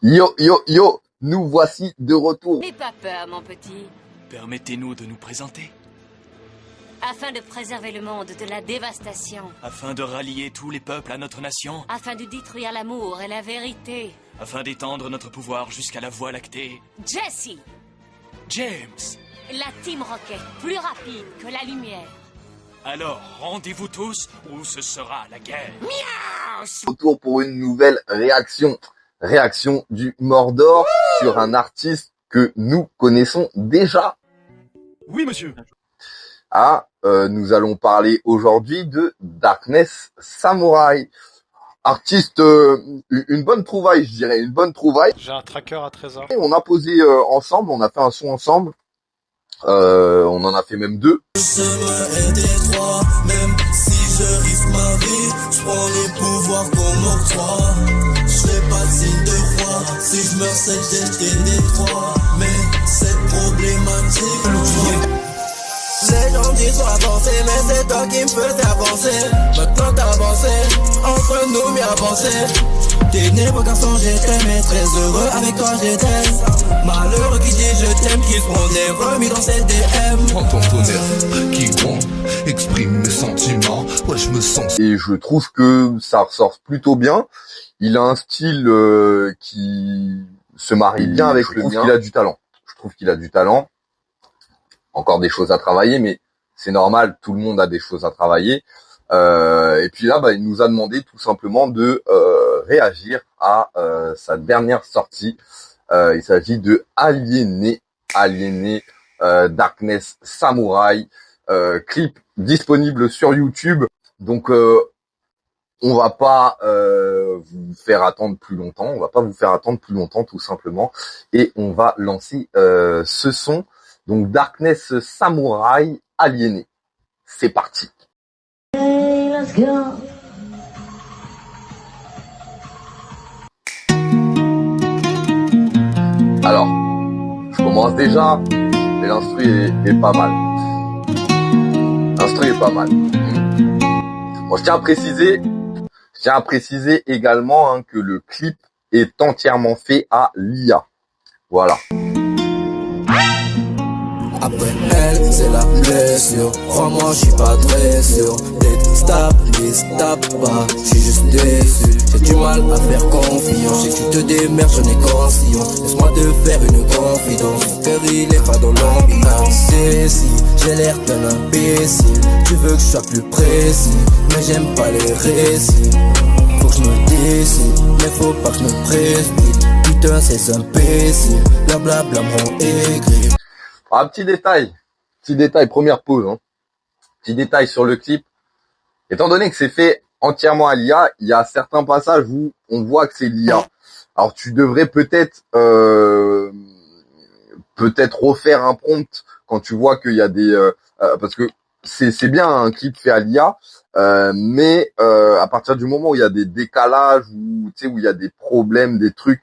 Yo, yo, yo, nous voici de retour. N'aie pas peur, mon petit. Permettez-nous de nous présenter. Afin de préserver le monde de la dévastation. Afin de rallier tous les peuples à notre nation. Afin de détruire l'amour et la vérité. Afin d'étendre notre pouvoir jusqu'à la Voie lactée. Jesse, James. la Team Rocket, plus rapide que la lumière. Alors, rendez-vous tous ou ce sera la guerre. Retour pour une nouvelle réaction. Réaction du Mordor sur un artiste que nous connaissons déjà. Oui, monsieur. Nous allons parler aujourd'hui de Darkness Samurai. Artiste, une bonne trouvaille, je dirais, une bonne trouvaille. J'ai un tracker à 13h. Et on a posé ensemble, on a fait un son ensemble. On en a fait même deux. Même si je risque ma vie, je prends les pouvoirs qu'on m'octroie. Je fais pas de signe de roi, si je meurs c'est que j'ai jeté des trois. Mais c'est problématique. Les gens disent faut avancer, mais c'est toi qui me faisais avancer. Maintenant t'as avancé, entre nous mais avancé. T'es né beau garçon, j'étais mais très heureux avec toi j'étais. Malheureux qui dit je t'aime, qui seront des remis dans cette DM. Entends ton air qui gronde, exprime mes sentiments. Ouais, je me sens. Et je trouve que ça ressort plutôt bien. Il a un style qui se marie bien avec le mien. Il a du talent. Je trouve qu'il a du talent. Encore des choses à travailler, mais c'est normal, tout le monde a des choses à travailler. Et puis là, il nous a demandé tout simplement de réagir à sa dernière sortie. Il s'agit de Aliéné, Darkness Samurai, clip disponible sur YouTube. Donc on va pas vous faire attendre plus longtemps. On va pas vous faire attendre plus longtemps, tout simplement. Et on va lancer ce son. Donc Darkness Samurai Aliéné. C'est parti. Hey, let's go. Alors, je commence déjà, mais l'instru est pas mal. L'instru est pas mal. Bon, je tiens à préciser également que le clip est entièrement fait à l'IA. Voilà. Après elle, c'est la blessure. Crois-moi, je suis pas très sûr d'être stable, pas, je suis juste déçu. J'ai du mal à faire confiance. Je sais que tu te démerdes, j'en ai conscience. Laisse-moi te faire une confidence. Mon cœur il est pas dans l'ambiance. C'est si j'ai l'air d'un imbécile. Tu veux que je sois plus précis, mais j'aime pas les récits. Faut que je me décide, mais faut pas que je me précipite. Putain, ces imbéciles, blablabla me rend aigri. Ah, petit détail, première pause. Petit détail sur le clip. Étant donné que c'est fait entièrement à l'IA, il y a certains passages où on voit que c'est l'IA. Alors tu devrais peut-être refaire un prompt quand tu vois qu'il y a des parce que c'est bien un clip fait à l'IA, mais à partir du moment où il y a des décalages ou tu sais où il y a des problèmes, des trucs,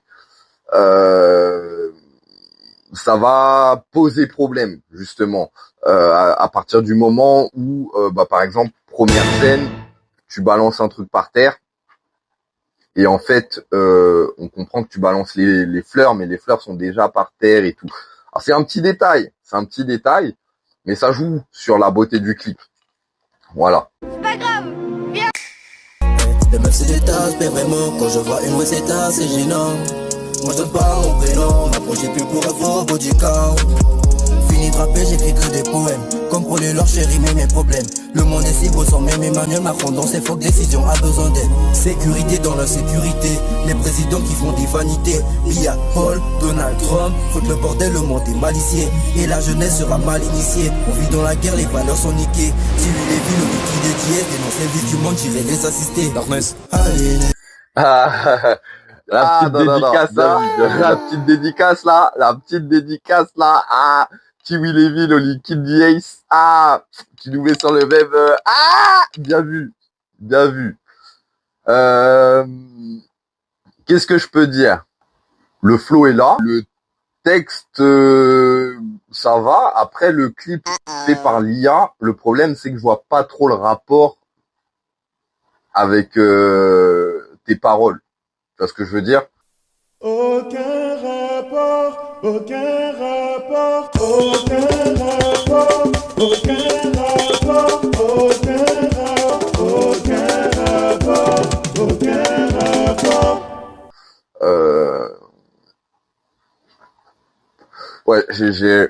ça va poser problème justement à partir du moment où par exemple première scène tu balances un truc par terre et en fait on comprend que tu balances les fleurs, mais les fleurs sont déjà par terre et tout. Alors c'est un petit détail, mais ça joue sur la beauté du clip. Voilà. C'est pas grave, viens. Les meufs c'est des tasses, mais vraiment quand je vois une ouais c'est tasse, c'est gênant. Moi je donne pas mon prénom, m'approchez plus pour un faux body count. Fini de rapper, j'écris que des poèmes. Comme pour les leurs chéris, mais mes problèmes. Le monde est si beau sans même Emmanuel Macron dans ses folles décisions a besoin d'aide. Sécurité dans l'insécurité, les présidents qui font des vanités. Bia, Paul, Donald Trump, faut que le bordel, le monde est malicié. Et la jeunesse sera mal initiée. On vit dans la guerre, les valeurs sont niquées. Si lui les villes, le liquide est dièse, dénonce les vies du monde, j'irai les assister. Darkness. Allez. La petite dédicace là, la petite dédicace là, Kiwi Levin, au Liquid Ace, qui nous met sur le web, bien vu, bien vu. Qu'est-ce que je peux dire? Le flow est là, le texte, ça va. Après, le clip fait par l'IA, le problème, c'est que je vois pas trop le rapport avec tes paroles. Tu vois ce que je veux dire? Aucun rapport, aucun rapport, aucun rapport, aucun rapport, aucun rapport, aucun rapport, aucun rapport. Ouais, je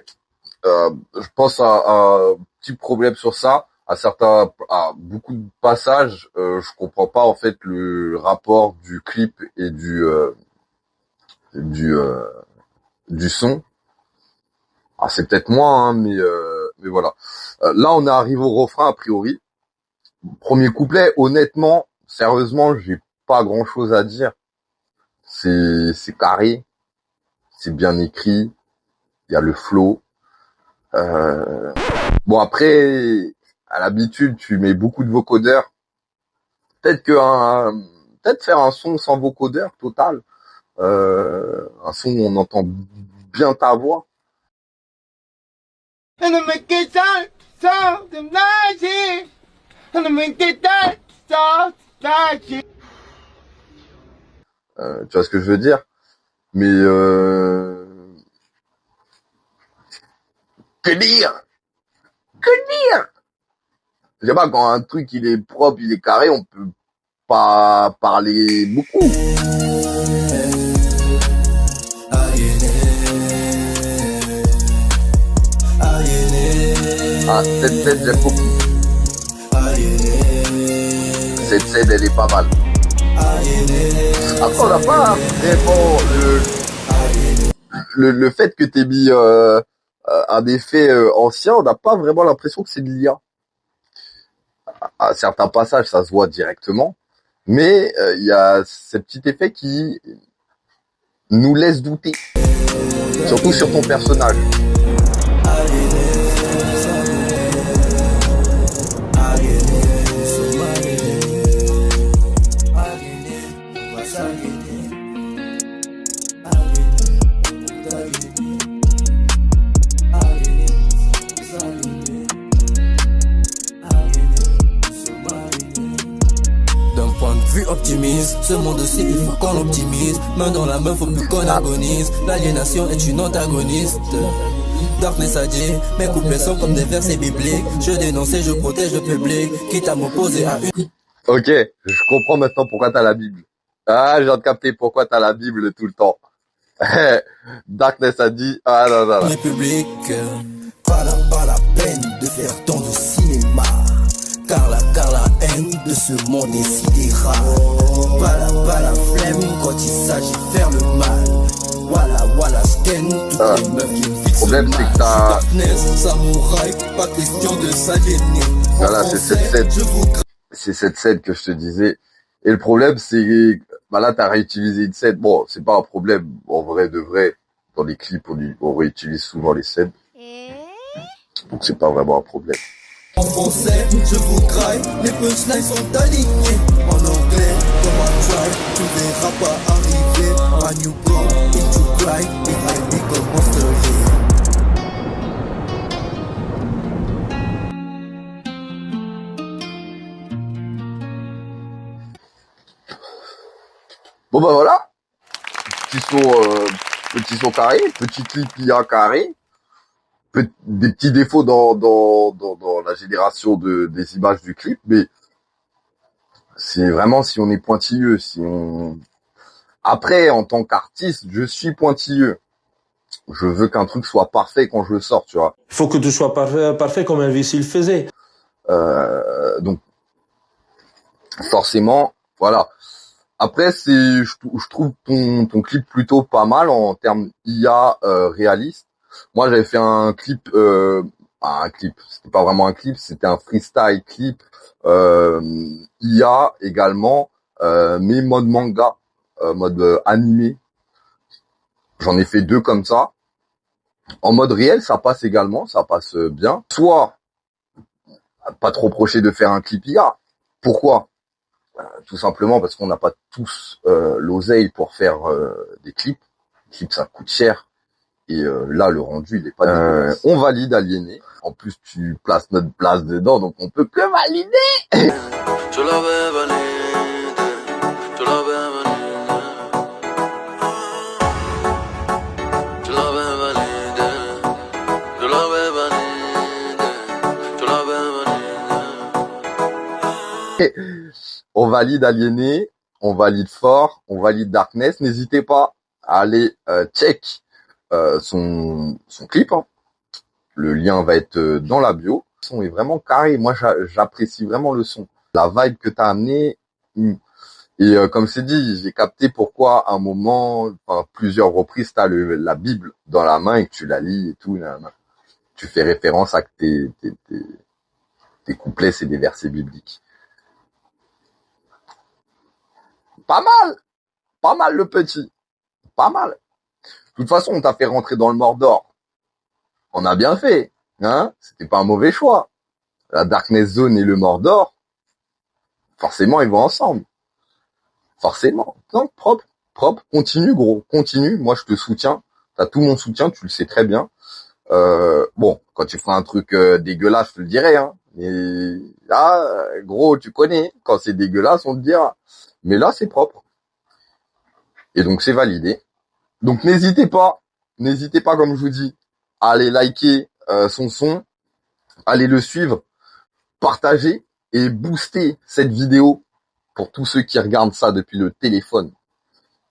pense à un petit problème sur ça. À beaucoup de passages, je comprends pas en fait le rapport du clip et du son. C'est peut-être moi, hein, mais voilà. Là, on arrive au refrain a priori. Premier couplet, honnêtement, sérieusement, j'ai pas grand-chose à dire. C'est carré, c'est bien écrit, il y a le flow. Bon après, à l'habitude, tu mets beaucoup de vocodeurs. Peut-être faire un son sans vocodeur total. Un son où on entend bien ta voix. Tu vois ce que je veux dire? Mais que dire? Je sais pas, quand un truc il est propre, il est carré, on peut pas parler beaucoup. Cette scène, j'aime beaucoup. Cette scène, elle est pas mal. Après, on n'a pas vraiment le fait que t'aies mis un effet ancien, on n'a pas vraiment l'impression que c'est de l'IA. À certains passages, ça se voit directement, mais il y a ce petit effet qui nous laisse douter, surtout sur ton personnage. Optimise, ce monde-ci il faut qu'on l'optimise. Main dans la main, faut plus qu'on agonise. L'aliénation est une antagoniste. Darkness a dit, mes couplets sont comme des versets bibliques. Je dénonce et je protège le public, quitte à m'opposer à une... Ok, je comprends maintenant pourquoi t'as la Bible. Je viens de capter pourquoi t'as la Bible tout le temps. Darkness a dit, non. République, pas la peine de faire tant de cinéma. Car la haine de ce monde est sidérale. Pas la flemme quand il s'agit de faire le mal. Voilà, scan toutes les meufs qui me fixent. Le problème, c'est que t'as... Darkness, samouraï, pas question de s'aliéner. Voilà, c'est cette scène que je te disais. Et le problème, c'est là, t'as réutilisé une scène. Bon, c'est pas un problème. En vrai de vrai, dans les clips, on réutilise souvent les scènes. Donc c'est pas vraiment un problème. En français, je vous craille, les punchlines sont alignés. En anglais, comme un try, tu verras pas arriver. A new blow, into cry, if I become monster here. Bon bah voilà, petit son carré, petit clip IA carré, des petits défauts dans la génération des images du clip, mais c'est vraiment si on est pointilleux, Après, en tant qu'artiste, je suis pointilleux. Je veux qu'un truc soit parfait quand je le sors, tu vois. Il faut que tout soit parfait comme Elvis il faisait. Donc, forcément, voilà. Après, je trouve ton clip plutôt pas mal en termes IA réaliste. Moi, j'avais fait un clip, c'était pas vraiment un clip, c'était un freestyle clip IA également, mais mode manga. mode animé. J'en ai fait 2 comme ça. En mode réel, ça passe également, ça passe bien. Soit pas trop proché de faire un clip IA. Pourquoi? Tout simplement parce qu'on n'a pas tous l'oseille pour faire des clips. Les clips, ça coûte cher. Et là, le rendu, il est pas dégueulasse. On valide Aliéné. En plus, tu places notre place dedans, donc on peut que valider. Je l'avais validé, je l'avais validé, je l'avais validé, je l'avais validé, je l'avais validé. On valide Aliéné, on valide Fort, on valide Darkness. N'hésitez pas à aller check son clip. Hein. Le lien va être dans la bio. Le son est vraiment carré. Moi, j'apprécie vraiment le son. La vibe que t'as amené. Et comme c'est dit, j'ai capté pourquoi à un moment, enfin, plusieurs reprises, t'as la Bible dans la main et que tu la lis et tout. Tu fais référence à que tes couplets, c'est des versets bibliques. Pas mal le petit, pas mal. De toute façon, on t'a fait rentrer dans le Mordor. On a bien fait, hein. C'était pas un mauvais choix. La Darkness Zone et le Mordor, forcément, ils vont ensemble. Forcément. Donc, propre. Continue, gros. Continue. Moi, je te soutiens. T'as tout mon soutien. Tu le sais très bien. Bon, quand tu feras un truc dégueulasse, je te le dirai, hein. Mais là, gros, tu connais. Quand c'est dégueulasse, on te dira. Mais là, c'est propre. Et donc, c'est validé. Donc, n'hésitez pas, comme je vous dis, à aller liker son son, allez le suivre, partager et booster cette vidéo pour tous ceux qui regardent ça depuis le téléphone.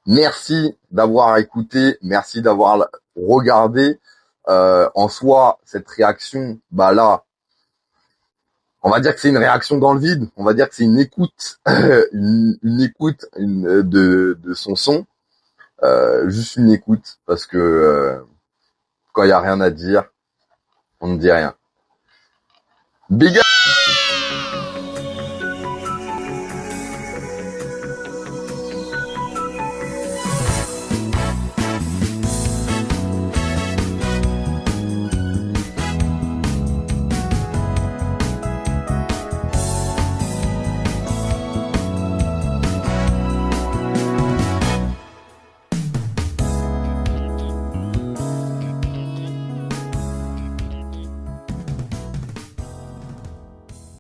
Merci d'avoir écouté, merci d'avoir regardé. En soi, cette réaction, bah là, on va dire que c'est une réaction dans le vide. On va dire que c'est une écoute, une écoute de son son. Juste une écoute, parce que quand il y a rien à dire, on ne dit rien. Big up!